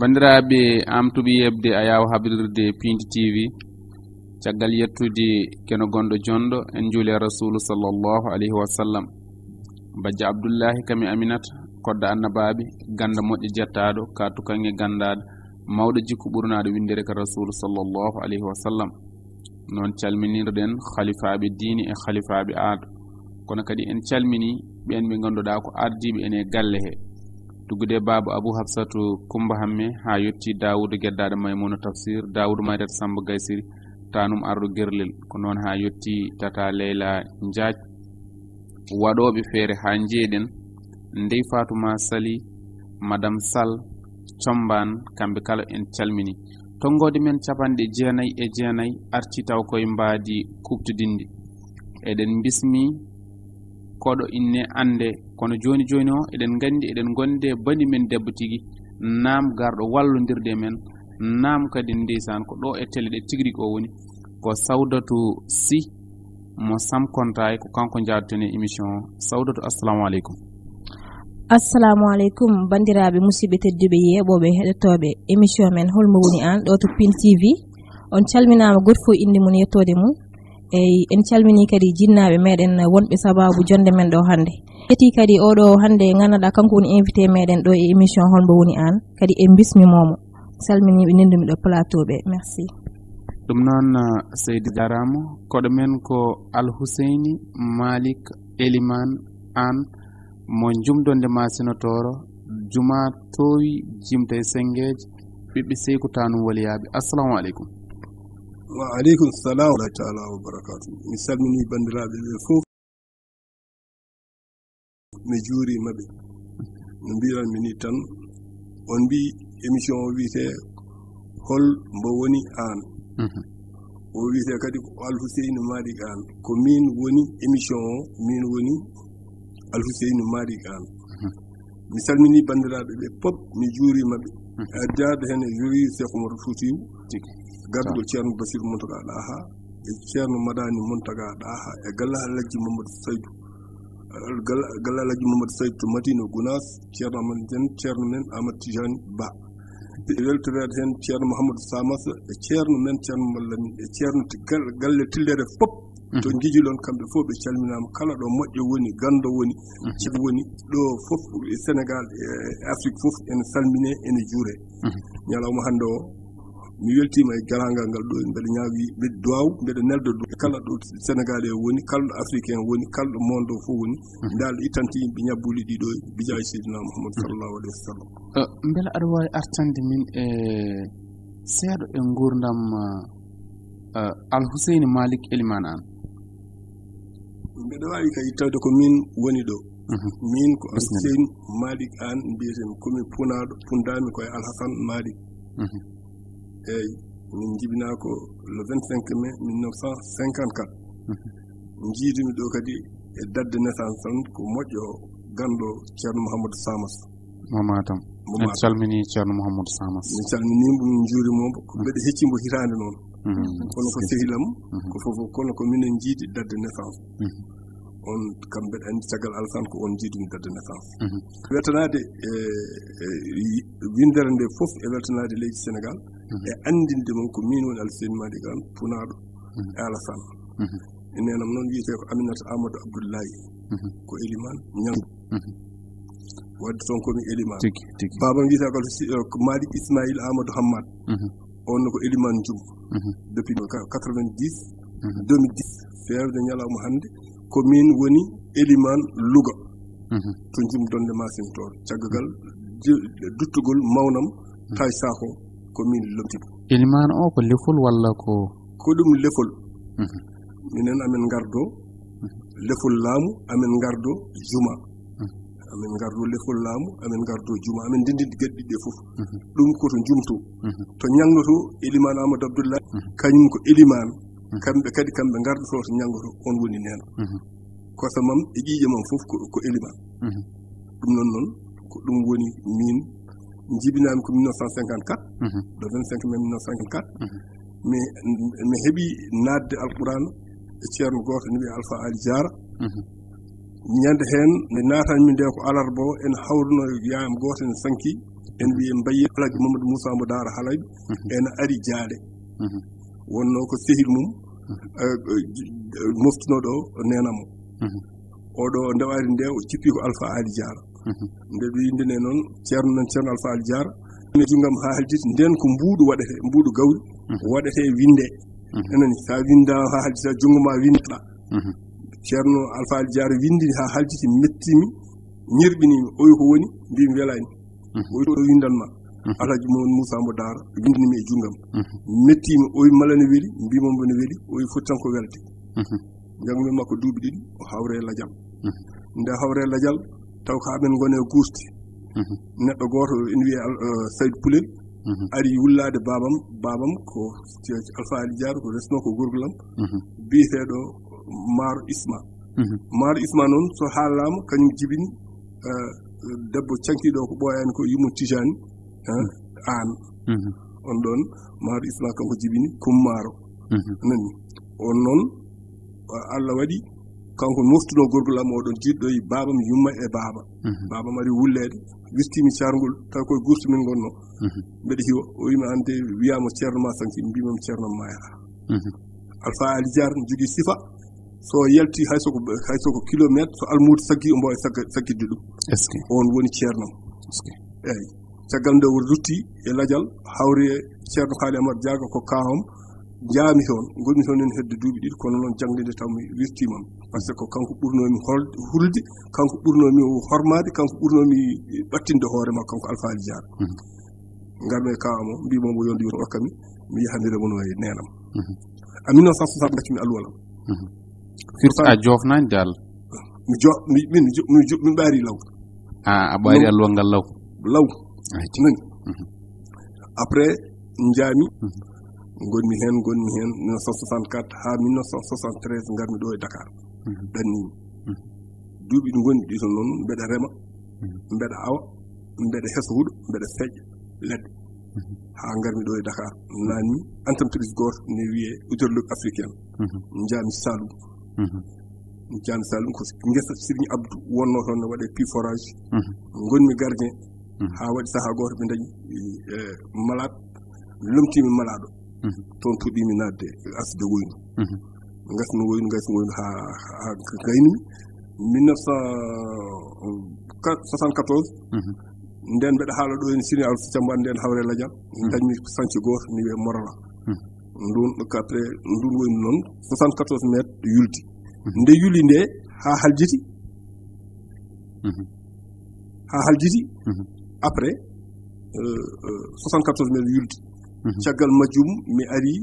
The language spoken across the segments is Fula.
bandiraɓe amtuɓe yebde a yaw habrirde Pindi TV caggal yettude keno gonɗo jonɗo en juuli rasulu sallallahu alayhi wa sallam bajja abdoullahi kami aminata kodda annabaɓe ganda moƴƴo jettaɗo ka tukange gandade mawɗo jikku ɓurnaɗo windere ka rasulu sallallahu alayhi wa sallam noon calminirɗen khalifaɓe diine e khalifaɓe aado kono kadi en calmini ɓen ɓe ganduɗa ko ardiɓe ene galle he tuggude baba abou habsatu coumba hamme ha yetti dawudu gueddade maymouna tafsir dawudu mayret samba gaysiri tanum ardo gerlel ko noon ha yetti tata leyla diaj waɗoɓe feere ha jeeɗen ndey fatouma sali madame sall comban kamɓe kala en calmini tongode men capanɗe jeenayyi e jeenayyi arti taw koye mbaadi kuɓtudinde eɗen bismi koɗo inne ande kono joni joni o eɗen gandi eɗen gonde bani men debbo tigui naam garɗo wallodirde men naam kadi ndeysan ko ɗo e télé ɗe tigui ko woni ko Sawdatu Sy mo Sam Kontay ko kanko jaadatone émission Sawdatu assalamu aleykum. assalamu aleykum bandiraɓe musidɓe tedduɓe yeɓoɓe heɗotoɓe émission men holmo woni an ɗo to Pin TV on calminama goto fof inde mum yettode mum eyi en calmini kadi jinnaɓe meɗen wonɓe sababu jonde men ɗo hande eti kadi oɗo hande ganduɗa kanko woni invité meɗen ɗo e émission holmo woni an kadi en bismimomo salminiɓe nendumi ɗo plateau ɓe merci. ɗum noon seydi jarama koɗo men ko Alhuseyni Malik Eliman an mo jumdonde masinotoro juma towi jimta e sengueje ɓiɓɓe seyku tanum waliyaɓe assalamu aleykum. wa aleykum salam wa taala wa barakatuh mi salmini bandiraɓe ɓe fof mi juurimaɓe no mbiranmi ni tan on mbi émission o wiyete hol mbo woni an o wiyete kadi ko Alhuseyni Malik an ko min woni émission o min woni Alhuseyni Malik an mi salmini bandiraɓe ɓe pop mi juurimaɓe addade hen e juri Cheikh Oumar Foutiyou garduɗo ceerno Basir Mountaga Ɗaha e ceerno Madani Mountaga Ɗaha e galla Alhaji Mamadou Saydou galla Alhaji Mamadou Saydou to Madina Gounas ceerno amen ten ceerno men Amadou Tijani Ba e weltorede hen ceerno Mouhamadou Samassa e ceerno men ceerno Mallami e ceerno galle tillere fop to jijilon kamɓe fof ɓe calminama kala ɗo moƴƴo woni gando woni ciɓe woni ɗo fof e Sénégal e Afrique fof ene salmine ene juure ñalawma hande o mi weltima e garagal ngal ɗo mbeɗa ñaawi mbeɗa duwaw mbeɗa nelda ɗo kala ɗo Sénégal e woni kala ɗo africain woni kala ɗo monde o fof woni dal ittante yimɓe ñabbuli ɗiɗo bijaji seydina Mouhamadou sallallahu alayhi wa sallam. beela aɗa wawi artande min e seeɗa e gurdam Alhuseyni Malik Eliman an. mbeɗa wawi kay ittade ko min woni ɗo min ko Alhuseyni Malik an mbiyeten komi punaɗo pundami koye Alhassane Malik eyyi min jibina ko le 25 mai 1954 jiidimi ɗo kadi e dadde naissance tan ko moƴƴo ganɗo ceerno Mouhamadou Samas mamatam en calmini ceerno Mouhamadou Samas min calminimo min juurimomo ko mbeɗa heccimo hitande noon kono ko sehilam ko fofo kono ko minen jiidi dadde naissance on kam mbeɗa andi caggal Alassane ko on jiidumi dadde naissance weltanade windere nde fof e weltanade leydi Sénégal e andinde mon ko min woni Alhuseyni Malik an punaɗo e Alassane nenam noon wiyete ko Aminata Amadou Abdoullahi ko Eliman ñandu wadde toon komi Eliman babam wiyete ko Malik Ismaïl Amadou Hammad on ko Eliman Dioum depuis 90 2010 fewde ñalawma hande ko min woni Eliman Louga to jumdonde masintor caggal duttugol mawnam tay sako ko min lomtiɗo Eliman o ko lefol walla ko ɗum lefol minen amen gardo lefol laamu amen gardo juma amen gardo lefol laamu amen gardo juma amen ndendindi gueɗe ɗiɗɗe fof ɗum koto jumto to ñangoto Eliman Amadou Abdoullahi kañum ko Eliman kamɓe kadi kamɓe gardoto to ñangoto on woni nena kosa mam e ƴiƴe mam fof ko Eliman ɗum noon ko ɗum woni min jibinami ko 1954 le 25 mai 1954 mi heeɓi nadde alqouran e ceerno goto ne wiye Alpha Ali Diara ñande hen nde natanmi nde ko alarba o en hawruno yayam goto ne sanki en wiye mbayi Alhaji Mamadou Moussa mo Daara Halayɓe ene ari jaade wonno ko sehil mum moftunoɗo nenamo oɗo ndewari nde o cippi ko Alpha Ali Diara nde ɗo yindene noon ceerno nan ceerno Alpha Ali Diara ne jungam ha haljiti nden ko mbuuɗu waɗete mbuuɗu gawri waɗete winde enani sa winda ha haljiti sa junguma windeɗa ceerno Alpha Ali Diara windi ha haljiti mettimi ñirɓinimi oyi ko woni mbimi welani oyi to windanma Alhaji Mamadou Moussa mo Daara windinimi e jungam mettimi oyi mala ne weeli mbimamo ne weeli oyi foti tan ko welde jangmi makko duuɓi ɗiɗi o hawre ladial nde hawre ladial taw ko amen gone guusti neɗɗo goto ene wiye Saydou Poulel ari wullade babam ko Alpha Ali Diara ko resno ko gorgolam biyeteɗo Maro Isma Maro Isma noon so haalama kañum jibini debbo cankiɗo ko ɓooyani ko Yummo Tijani an on ɗon Maro Isma kanko jibini Kummaro nani on noon Allah waɗi kanko moftuno gorgolam oɗon jiɗɗo e babam yumma e babam ari wullede wistimi carngol taw koye gurtu min gonno mbeɗa hiwa o wimi ande wiyama ceerno ma sanki mbimam ceerno maya Alpha Ali Diara jogui sifa so yalti haysoko kilométre so almude saggi o mbawi saggidde ɗum on woni ceernam eyyi caggal nde o rutti e ladial hawri e ceerno Haali Amar Diaga ko kahom jaami toon gonmi toon en hedde duuɓi ɗiɗi kono noon jangdede taw mi wirtimam par ce que kanko ɓurnomi hulde kanko ɓurnomi hormade kanko ɓurnomi ɓattinde hoore makko kanko Alpha Ali Diara garmi e kawam o mbimomo yonde yo hokkami mi yahandire mono e nenam a 1960 gaccumi alwalam firti a jofnani dal min ɓaari law a ɓaari alluwal ngal law nani après jaami gonmi hen 1964 ha 1973 garmi ɗo e Dakar ɗannimi duuɓi ɗi gonni ɗi to noon mbeɗa rema mbeɗa awa mbeɗa hesa huuɗo mbeɗa feƴƴa leɗɗe ha garmi ɗo e Dakar nanni entreprise goto ne wiye Hydraulique Africaine jaami Saloum jaami Saloum ko guesa Serigne Abdou wonno toon ne waɗe pi forage gonmi gardien ha waɗi saaha goto ɓe dañi malade lomtimi malaɗo toon puɗɗimi nadde asde woynu gasno woynu ha gaynimi 1974 nden mbeɗa haala ɗo en Sini Alpha Thiamba nden hawre ladial dañmi santhi goto ni wiye Morala ndun après ndun woynu noon 74 mètres yulti nde yuli nde ha haljiti après 74 mètres yulti caggal majjum mi ari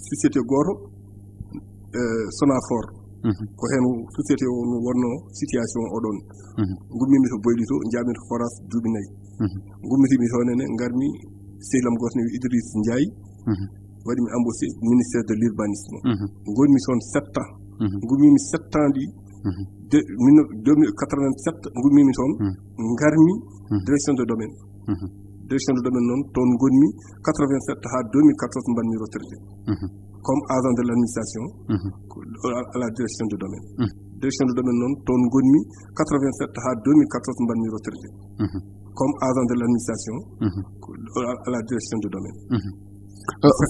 société goto Sonafor ko hen société o no wonno situation oɗon gummimi to boyli to jaami to forage duuɓi nayyi gummitimi toon ene garmi sehlam goto ne wi Idriss Ndiaye waɗimi embauché ministère de l'urbanisme gonmi toon 7 ans gummimi 7 ans ɗi 2087 gummimi toon garmi direction de domaine noon toon gonmi 87 ha 2014 mbanmi retraité comme agent de l'administration à la direction de domaine noon toon gonmi 87 ha 2014 mbanmi retraité comme agent de l'administration à la direction de domaine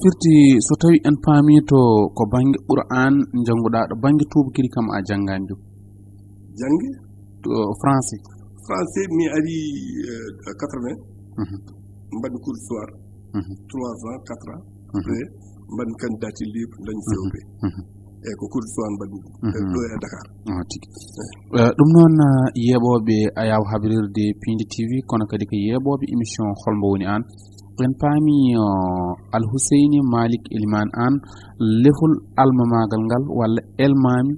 firti so tawi en paami to ko banggue Qur'an jannguɗa ɗo banggue tubakiri kam a janngani ɗum jangge to français mi ari 80 mbaɗmi cours soir 3 ans 4 ans après mbaɗmi candidature libre dañi COP eyyi ko cours soir mbaɗmi ɗo e Dakar tigi ɗum noon yeeɓoɓe Ayaw Habrirde Pindi TV kono kadi ko yeeɓoɓe émission holmo woni an en paami Alhuseyni Malik Elimane an lefol almamagal ngal walla elmami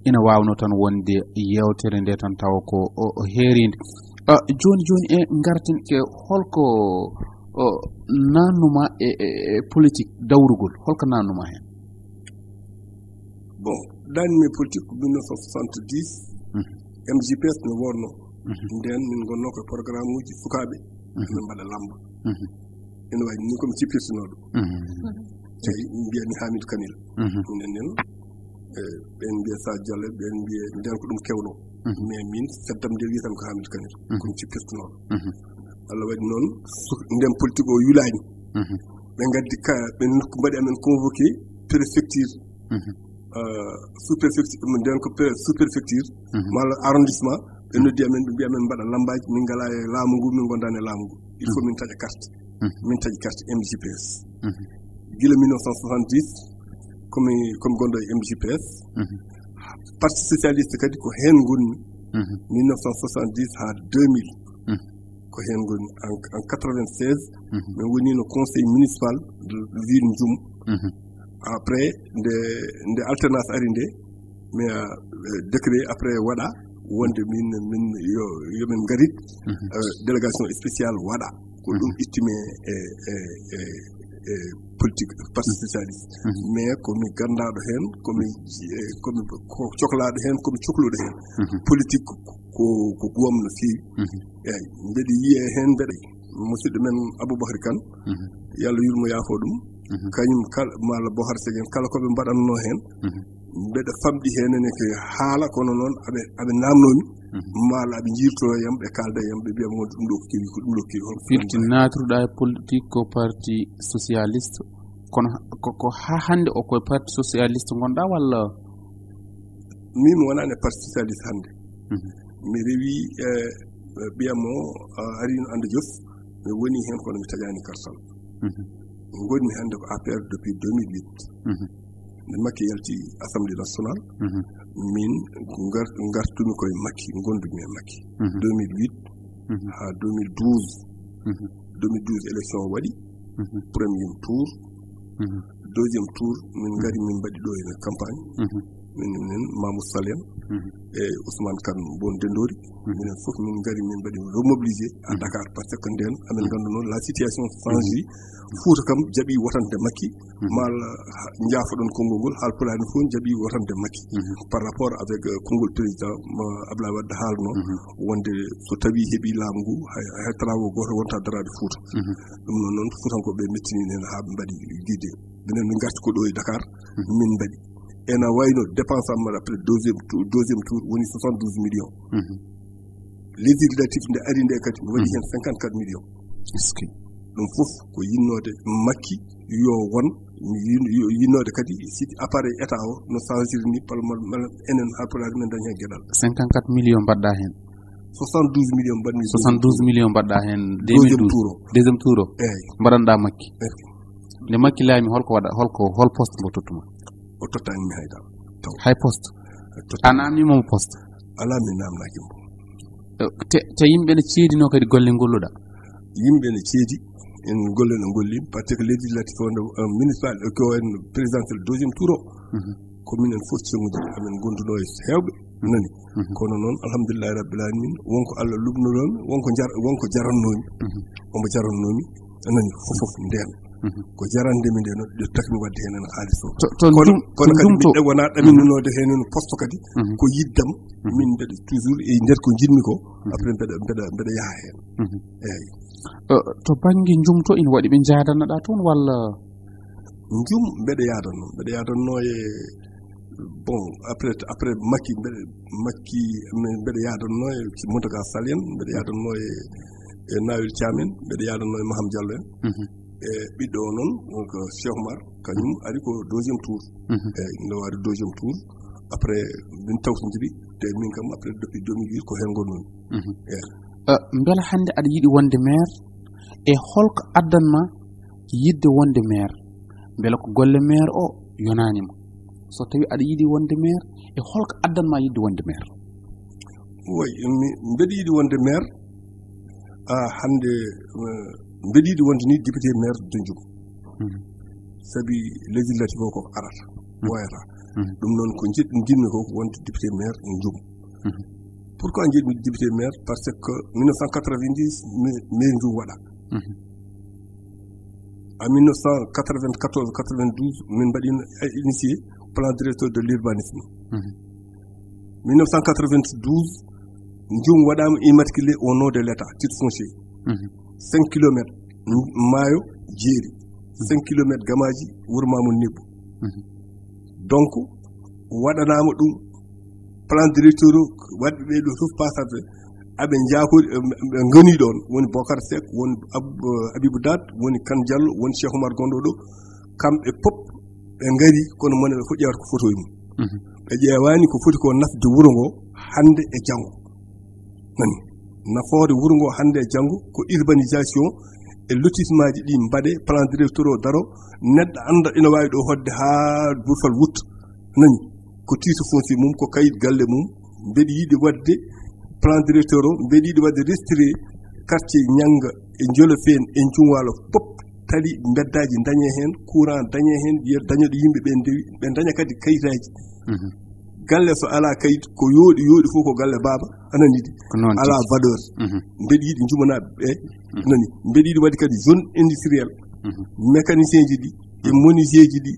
ina wawno tan wonde yewtere nde tan tawa ko heeride joni e garten ke holko nannuma e politique dawrugol holko nannuma hen bon ɗanmi politique ko 1970 MJPS no wonno nden min gonno ko programme uji sukaɓe min mbaɗa lamba ene wayi ni komi cippirtinoɗo tawi mbiyami Hamidou Kanil minen nen ɓen mbiya Sa Diallo ɓen mbiya nden ko ɗum kewno mais min seddam nde wiyatam ko Hamidou Kanil komi cippirtinoɗo Allah waɗi noon ndem politique o yulaani ɓe ngaddi ɓe mbaɗi amen convoqué préfecture sous préfecture nden ko sous préfecture malla arrondissement ɓe noddi amen ɓe mbi amen mbaɗa lambaji min ngala e laamu ngu min gondani e laamu ngu il faut min taƴa carte min taƴi carte MJPS gila 1970 komi gonɗo e MJPS parti socialiste kadi ko hen gonmi 1970 ha 2000 ko hen gonmi en 96 min woni no conseil municipal de ville Ndioum après nde alternance ari nde mais décret après waɗa wonde min yomin garit délégation spéciale waɗa ko ɗum ittime e politique parti socialiste mais komi gandaɗo hen komi cohlaɗo hen komi cohluɗo hen politique ko guwam no fewi eyyi mbeɗa yiye hen mbeɗa musidɗo men Aboubacry Kane yallah yurmo yaafo ɗum kañum kala malla Bohar Séguén kala koɓe mbaɗanno hen mbeɗa famɗi hen ene ko haala kono noon aɓe namnomi malla aɓe jirtoro yam ɓe kalda yam ɓe mbiyam wonde ɗum ɗo ko kewi ko ɗum ɗo kewi hol firti natruɗa e politique ko parti socialiste kono ko ha hande o koye parti socialiste gonɗa walla min mi wonani e parti socialiste hande mi rewi ɓiyam o arino ande Diouf mi woni hen kono mi taƴani kartal gonmi hande ko APR depuis 2008 nde Macky yalti assemblée nationale min gartumi koye Macky gondumi e Macky 2008 ha 2012 élection waɗi premier tour deuxième tour min gari min mbaɗi ɗo ene campagne minen Mamoudou Sall en e Ousmane Kane bon Dendori minen fof min gari min mbaɗi remobilisé à Dakar par ce que nden amen gandu noon la situation change Fouta kam jaɓi wotande Macky mal jaafoɗon konngol ngol haalpulaani fof jaɓi wotande Macky par rapport avec konngol président Abdoulaye Wade haalno wonde so tawi heɓi laamu ngu hay trawo goto wonta darade Fouta ɗum noon noon Fuutankoɓe mettini nen haa ɓe mbaɗi guide minen min garti ko ɗo e Dakar min mbaɗi ena wayno dépense am après deuxième tour woni 72 millions législatif nde ari nde kadi mi waɗi hen 54 millions ɗum fof ko yinnode Macky yo won yinnode kadi siki appareil état o no changir ni mala enen halpulaar men dañi hen gueɗal 54 millions mbaɗɗa hen 72 millions mbaɗmi 72 millions mbaɗɗa hen deuxième tour o eyyi mbaɗanɗa Macky nde Macky laami hol poste mo tottuma o tottani mi hayda hay poste a namnimomo poste ala mi namnaki mo te yimɓe ne ceedino kadi golle golluɗa yimɓe ne ceedi en golle no golli par ce que législatif o municipal ko en présidentiel deuxième tour o ko minen fof ceŋude amen gonduno e hewɓe nani kono noon alhamdulillahi rabbil alamin wonko Allah lubnolomi wonko jarannomi omo jarannomi nani fof nden ko jarandemi nde noon ɗo takmi wadde hen haalis o kono kadi ɓiɗɗe wona ɗaminunode hen no poste kadi ko yiddam min mbeɗa toujours e nder ko jinmi ko après mbeɗa yaha hen eyyi to banggue jumto ina waɗi ɓe jadanaɗa toon walla jum mbeɗa yadanno e bon après Macky mbeɗa yadanno e Mountaga Sall en mbeɗa yadanno e Nawel Thiam en mbeɗa yadanno e Maham Diallo en e ɓiɗɗo o noon ko Cheikh Oumar kañum ari ko deuxième tour eyyi nde wari deuxième tour après min tawtodiri te min kam après depuis 2008 ko hen gonnomi eyyi beela hande aɗa yiiɗi wonde maire e holko addanma yidde wonde maire beela ko golle maire o yonanima so tawi aɗa yiiɗi wonde maire e holko addanma yidde wonde maire oy mbeɗa yiiɗi wonde maire hande mbeɗa yiiɗi wonde ni député maire de Ndioum sabi législatif o ko arata wayata ɗum noon ko jinmi ko wonde député maire e Ndioum pourquoi jiɗmi député maire parce que 1990 maire Ndioum waɗa en 1994-92 min mbaɗino initié plan directeur de l'urbanisme 1992 Ndioum waɗama immatriculé au nom de l'état titre foncier 5 kilomètres maayo jeeri 5 kilomètres gamaji Wuro Mamoudou Nebbu donc waɗanama ɗum plan directeur o waɗɓe ɓeɗo fof passade aɓe jaakori ɓe ngoni ɗon woni Bocar Seck woni Abibou Dat woni Kane Diallo woni Cheikh Oumar Gondo ɗo kamɓe pop ɓe ngari kono mone ɓe fof ƴewata ko photo mum ɓe ƴeewani ko foti ko nafde wuro ngo hande e janngo nani nafoore wuro ngo hande e janngo ko urbanisation e lotissement ji ɗi mbaɗe plan directeur o daro neɗɗo anda ina wawi ɗo hodde haa Burfal Wut nani ko titre foncier mum ko kayit galle mum mbeɗa yiɗi wadde plan directeur o mbeɗa yiɗi wadde restitué quartier Ñanga e Jolofeen e Jumwalo pop tali beddaji dañe hen courant dañe hen dañoɗo yimɓe ɓe ndewi ɓe daña kadi kayitaji galle so ala kayit ko yooɗi fof ko galle baaba ananidi ala valeur mbeɗa yiɗi jumanaɓe ɓe nani mbeɗa yiɗi wadde kadi zone industriel mécanicien ji ɗi e menuisier ji ɗi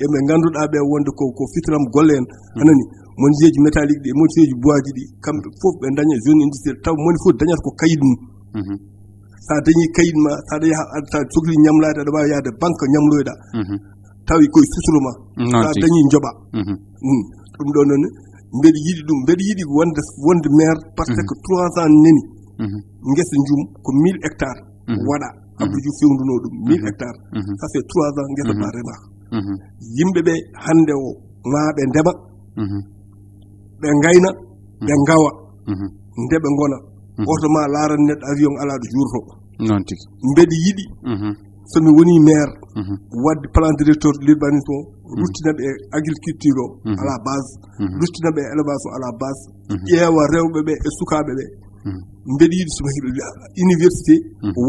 eɓe ganduɗa ɓe wonde ko fitram golle en anani menuisier ji métallique ɗi e menuisier ji bois ji ɗi kamɓe fof ɓe daña zone industriel taw moni fof dañata ko kayit mum sa dañi kayit ma saɗa yaha sa sohli ñamlade aɗa wawi yahde banque ñamloyɗa tawi koye susulo ma sa dañi jooɓa ɗum ɗo noon mbeɗa yiɗi ɗum mbeɗa yiɗi wonde maire par ce que 3 ans neni guesa jum ko 1000 hectares waɗa Abdou Diouf fewnuno ɗum 1000 hectares ça fait 3 ans guesa ba remaka yimɓeɓe hande o ma ɓe ndema ɓe gayna ɓe gawa nde ɓe gona oto ma laaran neɗɗo avion ala ɗo jurto non tigi mbeɗa yiɗi somi woni maire wadde plan directeur de l'urbanisme ruttinaɓe e agriculture o à la base ruttinaɓe e élevage o à la base ƴeewa rewɓe ɓe e sukaɓe ɓe mbeɗa yiɗi somi heeɓi université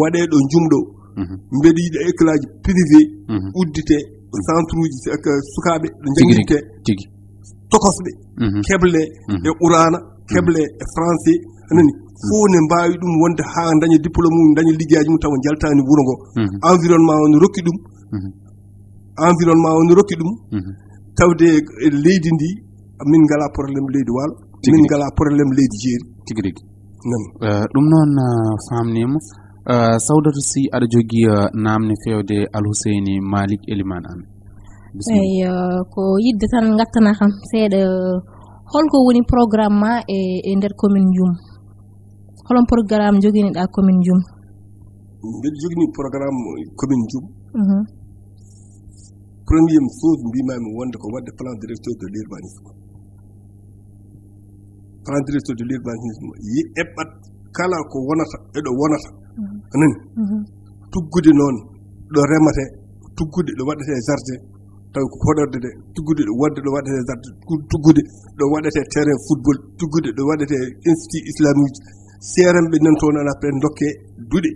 waɗe ɗo jumɗo mbeɗa yiɗi école aji privé uddite centre uji sukaɓe ɗo jangguirte tokosɓe keble e qurana keble e français anani fof ne mbawi ɗum wonde ha daña diplôme mum daña liggueyaji mum tawa jaltani wuuro ngo environnement o ne rokki ɗum environnement o ne rokki ɗum tawde leydi ndi min ngala probléme leydi waalo min ngala probléme leydi jeeri tigi rigi ɗum noon famnima Sawdata Sy aɗa jogui namde fewde Alhuseyni Malick Elimane Anne eyi ko yidde tan gattana kam seeɗa holko woni programme ma e nder commune Djoum holon programme joguiniɗa commune Djoum mbeɗa jogini programme commune Djoum première chose mbimami wonde ko wadde plan directeur de l'urbanisme plan directeur de l'urbanisme eɓɓat kala ko wonata eɗo wonata anani tuggude noon ɗo remate tuggude ɗo waɗete jardin taw ko hoɗorde de tuggude ɗo wadde ɗo waɗete jardin tuggude ɗo waɗete terrain football tuggude ɗo waɗete institut islamique seeranɓe nan toon ala pen dokke duɗe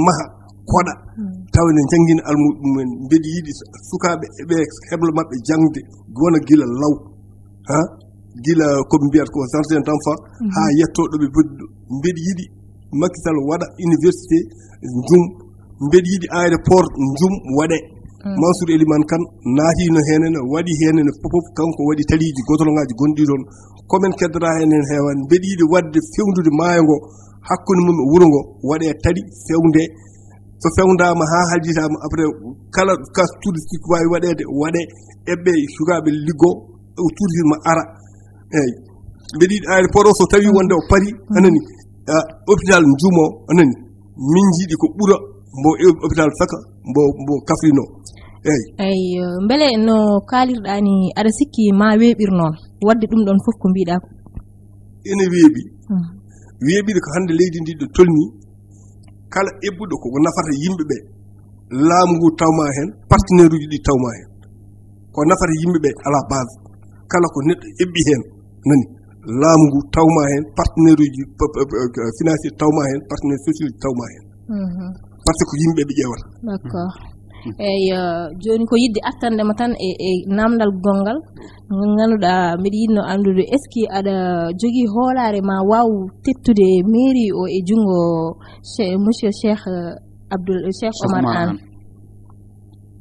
maha koɗa tawne jangguina almuɗumen mbeɗa yiɗi sukaɓe ɓe heɓla mabɓe jangde wona gila law ha gila koɓe mbiyata ko jardin d'enfant ha yettoɗoɓe boddiɗo mbeɗa yiɗi Macky Sall waɗa université Djoum mbeɗa yiɗi aéroport Djoum waɗe Mansour Elimane Kane naatino henen waɗi henen fof kanko waɗi taliji gotolgaji gonɗi toon komin keddora henen heewani mbeɗa yiɗi wadde fewnude maayo ngo hakkude mum e wuuro ngo waɗe tali fewnde so fewndama ha haljitama après kala kas touristique wawi waɗede waɗe eɓɓe sukaɓe liggo tourisme ara eyyi mbeɗa yiɗi aéroport o so tawi wonde o paari anani hôpital Djoum o anani min jiiɗi ko ɓuura mbo hôpital Faka mbo Kafrine o eyyi beele no kalirɗa ni aɗa sikki ma weeɓir noon wadde ɗum ɗon fof ko mbiɗa ko ene weeɓi weeɓide ko hande leydi ndi ɗo tolni kala eɓɓuɗo ko nafata yimɓeɓe laamu ngu tawma hen partenaire uji ɗi tawma hen ko nafata yimɓeɓe à la base kala ko neɗɗo eɓɓi hen nani laamu ngu tawma hen partenaire uji financier tawma hen partenaire social uji tawma hen par ce que yimɓeɓe ƴewata d'accord eyyi joni ko yidde attandema tan e namdal gongal ganduɗa mbiɗa yinno andude est ce que aɗa jogui hoolare ma waw tettude mairie o e jungo monsieur Cheikh Oumar Anne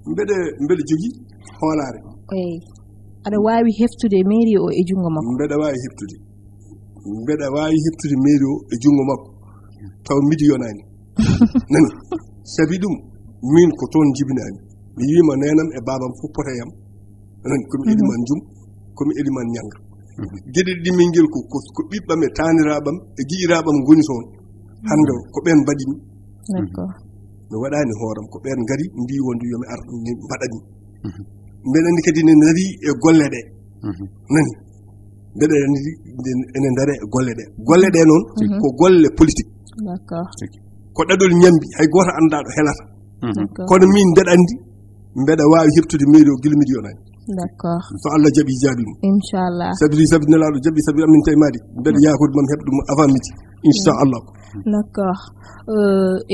mbeɗa jogui hoolare eyyi aɗa wawi heftude mairie o e jungo makko mbeɗa wawi heftude mairie o e jungo makko taw midi yonani nani sabi ɗum min ko toon jibinani mi wiima nenam e babam fof potayam nani komi Elimane Djoum komi Elimane Ñanga geɗe ɗi min ngel ko ɓiɓɓam e taaniraaɓam e giƴiraaɓam ngoni toon hannde ko ɓen mbaɗimi mi waɗaani hooram ko ɓen ngari mbi wonde yomi ar mbaɗani mbeɗa anndi kadi ne nari e golle ɗe nani mbeɗa anndi ene ndare e golle ɗe noon ko golle politique ko ɗaɗol ñambi hay gooto anndaa ɗo helata kono min mbeɗa anndi mbeɗa waawi heɓtude mairie o gila miɗi yonani d'accord so Allah jaɓi jaabima inchallah sabi nelaaɗo jaɓi sabi amin tawi maadi mbeɗa yaakude mam heɓde ɗum avant midi inchallah d'accord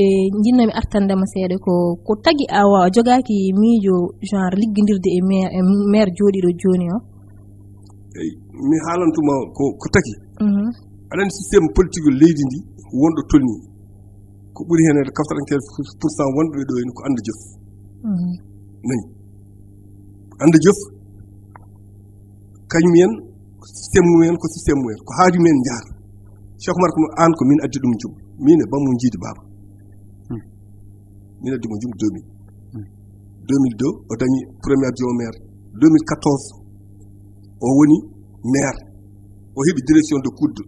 e jinnomi artandema seeɗa ko tagi a jogaaki miijo genre liggodirde e maire jooɗiɗo jooni o eyi mi haalantuma ko tagi aɗa systéme politique leydi ndi wonɗo tolni ko ɓuri heen 95% wonɓe ɗo en ko anda jëf nani anda jëf kañum en systéme mumen ko systéme mumen ko haaju men jaar Cheikh Oumar ko an ko min addi ɗum jum min e bammo jiidi baba min addi mo jum 2002 o dañi premier adjoint maire 2014 o woni maire o heɓi direction de kudde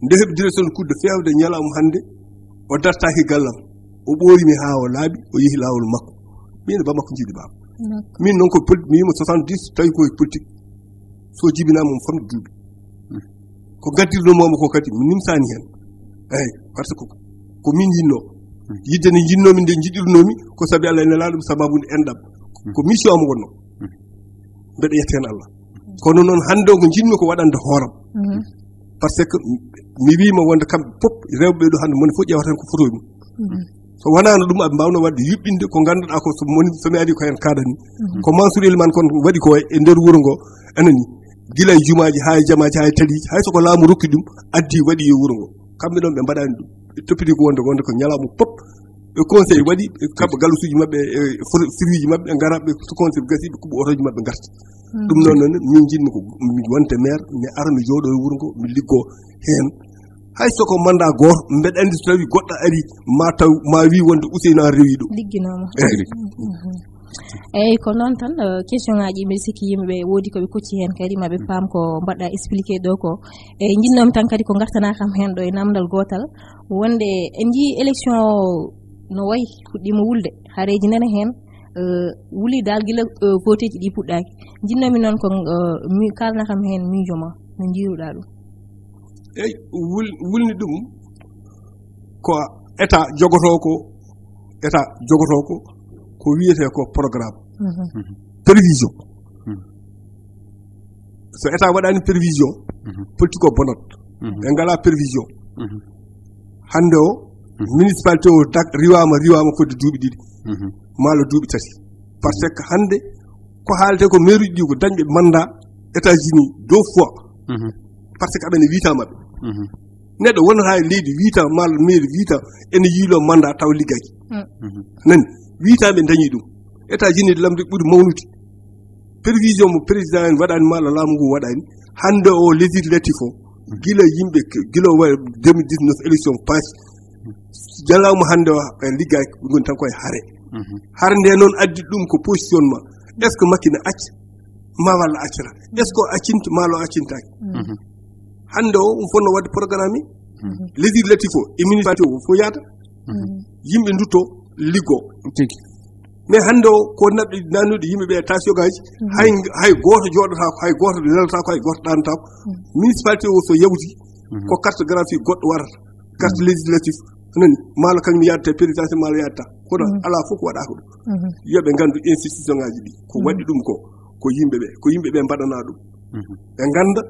nde heɓi direction de kudde fewde ñalawma hannde o dartaki gallam o ɓoorimi haa o laaɓi o yehi laawol makko min e bamakko jiidi baba min noon ko mi yimo 70 tawi koye politique so jibinama mo famde duuɓi ko gaddirnomomo ko kadi mi nimsani hen eyyi par ce que ko min yinno yidde nde jinnomi nde jiɗirnomi ko sabi Allah ene laaɗum sababude enɗam ko mission am wonno mbeɗa yetta hen Allah kono noon hande o ko jinmi ko waɗande hooram par ce que mi wima wonde kamɓe fof rewɓe ɗo hande moni fof ƴewata hen ko fotomi so wonano ɗum aɓe mbawno wadde yuɓɓinde ko ganduɗa ko somi adi ko hen kaadani ko Mansour Elimane kon waɗi ko e nder wuuro ngo anani gila e jumaji ha e jamaji ha e taliji hay soko laamu rokki ɗum addi waɗi e wuuro ngo kamɓe ɗon ɓe mbaɗani ɗum ɓe toppiti ko wonde ko ñalawma pop ɓe conseil waɗi kamɓe galusuji mabɓe e firiji mabɓe ɓe gara ɓe so conseil gasi ɓe kuɓa otoji mabɓe garta ɗum noon noon min jinmi ko wonte maire mi ara mi jooɗo e wuuro ngo mi liggo hen hay soko mandat goto mbeɗa andi so tawi goɗɗo ari ma wi wonde Ousseynou an rewi ɗo ligginoma eyyi ko noon tan question ngaji mbiɗa sikki yimɓeɓe woodi koɓe kocci hen kadi maɓe paam ko mbaɗɗa expliqué ɗo ko eyyi jinnomi tan kadi ko gartana kam hen ɗo e namdal gotal wonde en jii élection no wayi fuɗɗima wulde haareji nana hen wuli dal guila vote ji ɗi puɗɗaki jinnomi noon ko kalna kam hen miijo ma no jiiruɗa ɗum eyyi wulni ɗum ko état jogoto ko wiyete ko programme prévision so état waɗani prévision politique o bonat ɓe ngala prévision hande o municipalité o riwama fodde duuɓi ɗiɗi maalo duuɓi tati par ce que hande ko haalete ko maire uji ɗi ko dañɓe mandat États-Unis 2 fois par ce que aɓene wiita maɓɓe neɗɗo wonata e leydi wiita malla maire wiita ene yiilo mandat taw liggaki nani wiita ɓe dañi ɗum États-Unis lamde ɓuuri mawnude prévision mo président en waɗani malla laamu ngu waɗani hande o législatif o gila yimɓe gila 2019 élection passe jalawma hande o liggaki ɓe goni tan koye haare nde noon addi ɗum ko positionnement est ce que makki ne acca ma walla accata est ce que o accinta malo accintaki hande o ɗum fonno wadde programme législatif o e municipalité o fo yaata yimɓe dutto liggo tigi mais hande o ko naɓɓe nanude yimɓeɓe e tasiogaji hay goto jooɗotako hay goto lelatako hay goto ɗanatako municipalité o so yawti ko carte graphique goɗɗo warata carte législatif nani maalo kañum yadata présidentiel maalo yadata kono ala fof ko waɗaka ɗum yoɓe gandu institution ngaji ɗi ko waɗi ɗum ko yimɓeɓe mbaɗana ɗum ɓe ganda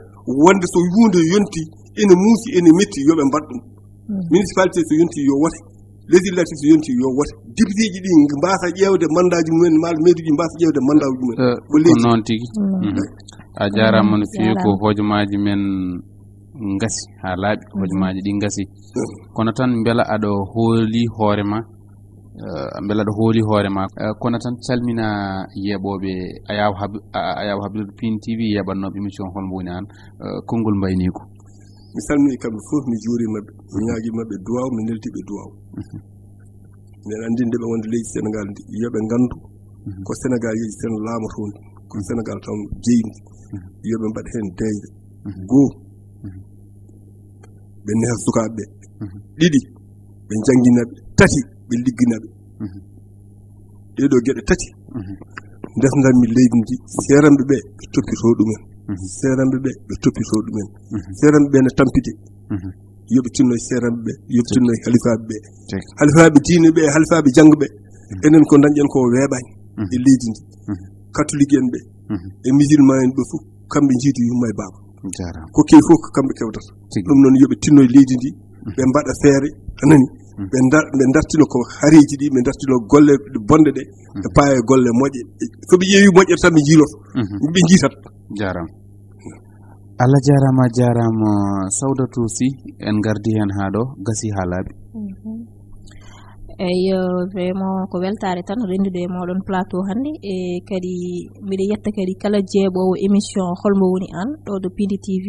wonde so hunde yonti ene muusi ene metti yoɓe mbaɗ ɗum municipalité so yonti yo wote législatif so yonti yo wote député ji ɗi mbasa ƴewde mandat ji mumen maalo maire ji mbasa ƴewde mandat ji mumen ko noon tigui a jarama no fewi ko hojomaji men ngasi ha laaɓi hojomaji ɗi ngasi kono tan beela aɗa hooli hoorema kono tan calmina yeɓoɓe ayaw hablirde Pin TV yeɓannoɓe émission holmo woni an konngol mbayni ko mi salmini kamɓe fof mi juurimaɓe mi ñaaguimaɓe duwaw mi neldiɓe duwaw mbeɗa andi ndeɓe wonde leydi Sénégal ndi yoɓe gandu ko Sénégal yeeji sen laamotonde ko Sénégal tan jeyndi yoɓe mbaɗ hen deyde goo ɓe neha sukaaɓe ɓe ɗiɗi ɓe jannginaɓe tati ɓe ligginaɓe ɗeɗo geɗe tati ndesdanmi leydi ndi seeranɓe ɓe ɓe toppitoo ɗumen seeranɓe ɓe ɓe toppitoo ɗumen seeranɓe ɓe ne tampite yoɓe tinno e seeranɓe ɓe yoɓe tinno e halifaaɓe ɓe halifaaɓe diine ɓe halifaaɓe janngo ɓe enen ko dañƴen ko weeɓani e leydi ndi catholique en ɓe e musulman en ɓe fof kamɓe jiidu yumma e baaba ko kewi fof ko kamɓe kewdata ɗum noon yoɓe tinno e leydi ndi ɓe mbaɗa feere anani ɓe dartino ko hareji ɗi ɓe dartino golle bonde ɗe ɓe paa e golle moƴƴe so ɓe ƴeewi moƴƴere tan ɓe jiiloto ɓe jiitat jarama Allah jarama Sawdatu Sy en gardi hen ha ɗo gasi ha laaɓi eyi vraiment ko weltare tan rendude e moɗon plateau hannde e kadi mbiɗa yetta kadi kala jeeɓowo émission holmo woni an ɗo ɗo Pindi TV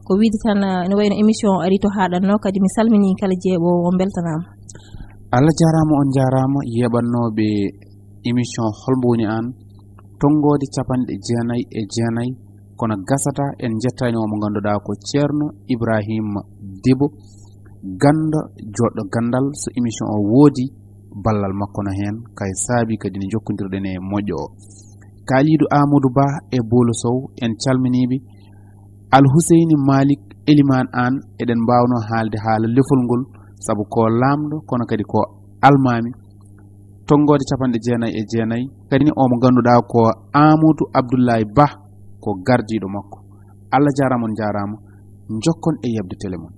ko wiide tan ne wayno émission o ari to haɗanno kadi mi salmini kala jeeɓowo o beltanama Allah jarama on jarama yeɓannoɓe émission holmo woni an tonggode 99 kono gasata en jettani omo ganduɗa ko ceerno Ibrahima Debo ganda joɗɗo gandal so émission o woodi ballal makko no hen kay saabi kadi ne jokkodirɗen e moƴƴo o Kalidou Amadou Ba e Bolo Sow en calminiɓe Al Huseyni Malik Eliman an eɗen mbawno haalde haala lefol ngol saabu ko lamɗo kono kadi ko almami tonggode 99 kadi ni omo ganduɗa ko Amadou Abdoulaye Ba ko gardiɗo makko Allah jarama on jarama jokkon e yebde télé mon